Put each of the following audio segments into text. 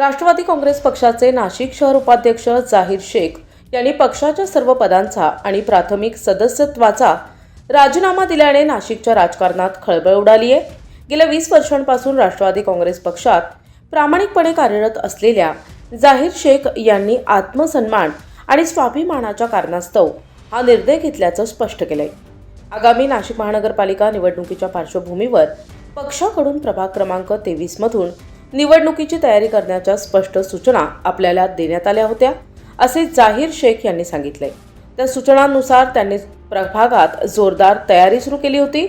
राष्ट्रवादी काँग्रेस पक्षाचे नाशिक शहर उपाध्यक्ष जाहीर शेख यांनी पक्षाच्या सर्व पदांचा आणि प्राथमिक सदस्यत्वाचा राजीनामा दिल्याने नाशिकच्या राजकारणात खळबळ उडाली आहे। गेल्या 20 वर्षांपासून राष्ट्रवादी काँग्रेस पक्षात प्रामाणिकपणे कार्यरत असलेल्या जाहीर शेख यांनी आत्मसन्मान आणि स्वाभिमानाच्या कारणास्तव हा निर्णय घेतल्याचं स्पष्ट केलंय। आगामी नाशिक महानगरपालिका निवडणुकीच्या पार्श्वभूमीवर पक्षाकडून प्रभाग क्रमांक 23 मधून निवडणुकीची तयारी करण्याच्या स्पष्ट सूचना आपल्याला देण्यात आल्या होत्या, असे जाहीर शेख यांनी सांगितले। त्या सूचनांनुसार त्यांनी प्रभागात जोरदार तयारी सुरू केली होती।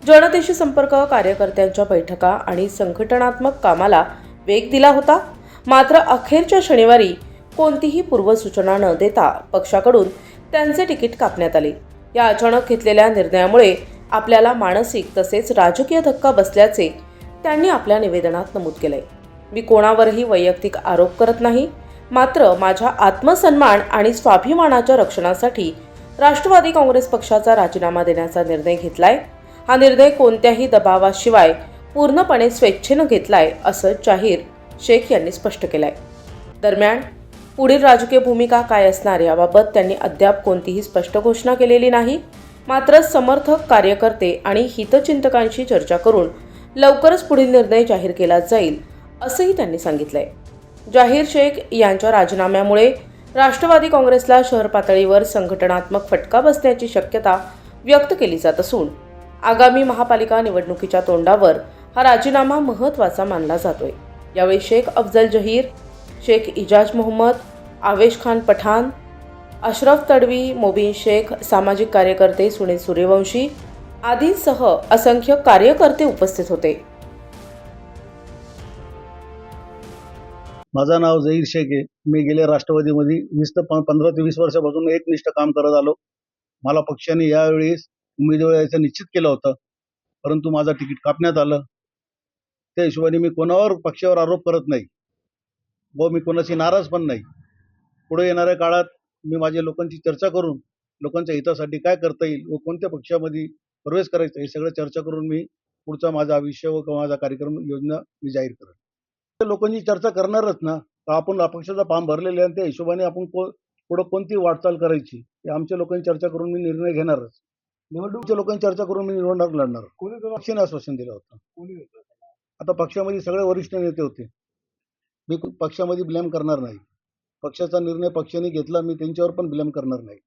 जनतेशी संपर्क, कार्यकर्त्यांच्या बैठका आणि संघटनात्मक कामाला वेग दिला होता। मात्र अखेरच्या शनिवारी कोणतीही पूर्वसूचना न देता पक्षाकडून त्यांचे तिकीट कापण्यात आले। या अचानक घेतलेल्या निर्णयामुळे आपल्याला मानसिक तसेच राजकीय धक्का बसल्याचे त्यांनी आपल्या निवेदनात नमूद केले। मी कोणावरही वैयक्तिक आरोप करत नाही, मात्र माझ्या आत्मसन्मान आणि स्वाभिमानाच्या रक्षणासाठी राष्ट्रवादी काँग्रेस पक्षाचा राजीनामा देण्याचा निर्णय घेतलाय। हा निर्णय कोणत्याही दबावाशिवाय पूर्णपणे स्वेच्छेने घेतलाय, असं जाहीर शेख यांनी स्पष्ट केलंय। दरम्यान पुढील राजकीय भूमिका काय असणार याबाबत त्यांनी अद्याप कोणतीही स्पष्ट घोषणा केलेली नाही। मात्र समर्थक, कार्यकर्ते आणि हितचिंतकांशी चर्चा करून लवकरच पुढील निर्णय जाहीर केला जाईल, असंही त्यांनी सांगितलंय। जाहीर शेख यांच्या राजीनाम्यामुळे राष्ट्रवादी काँग्रेसला शहर पातळीवर संघटनात्मक फटका बसण्याची शक्यता व्यक्त केली जात असून आगामी महापालिका निवडणुकीच्या तोंडावर हा राजीनामा महत्त्वाचा मानला जातोय। यावेळी शेख अफजल जहीर, शेख इजाज मोहम्मद, आवेश खान पठाण, अशरफ तडवी, मोबिन शेख, सामाजिक कार्यकर्ते सुनील सूर्यवंशी आदींसह असंख्य कार्यकर्ते उपस्थित होते। माझं नाव जाहीर शेख आहे। मी गेल्या राष्ट्रवादीमध्ये 15 ते 20 वर्षापासून एकनिष्ठ काम करत आलो। मला पक्षाने यावेळेस उमेदवारी द्यायचं निश्चित केलं होतं, परंतु माझं तिकीट कापण्यात आलं। त्या हिशोबाने मी कोणावर पक्षावर आरोप करत नाही व मी कोणाशी नाराज पण नाही। पुढे येणाऱ्या काळात मी माझ्या लोकांची चर्चा करून लोकांच्या हितासाठी काय करता येईल व कोणत्या पक्षामध्ये प्रवेश करायचा हे सगळं चर्चा करून मी पुढचा माझा आयुष्य व माझा कार्यक्रम योजना मी जाहीर करेन। लोकांची चर्चा करणारच ना, तर आपण अपक्षाचा फॉर्म भरलेले आणि त्या हिशोबाने आपण पुढे कोणती वाटचाल करायची हे आमच्या लोकांनी चर्चा करून मी निर्णय घेणारच। निवडणुकीच्या लोकांनी चर्चा करून मी निवडणूक लढणार। पक्षाने आश्वासन दिलं होतं। आता पक्षामध्ये सगळे वरिष्ठ नेते होते, मी पक्षामध्ये ब्लेम करणार नाही। पक्षाचा निर्णय पक्षाने घेतला, मी त्यांच्यावर पण ब्लेम करणार नाही।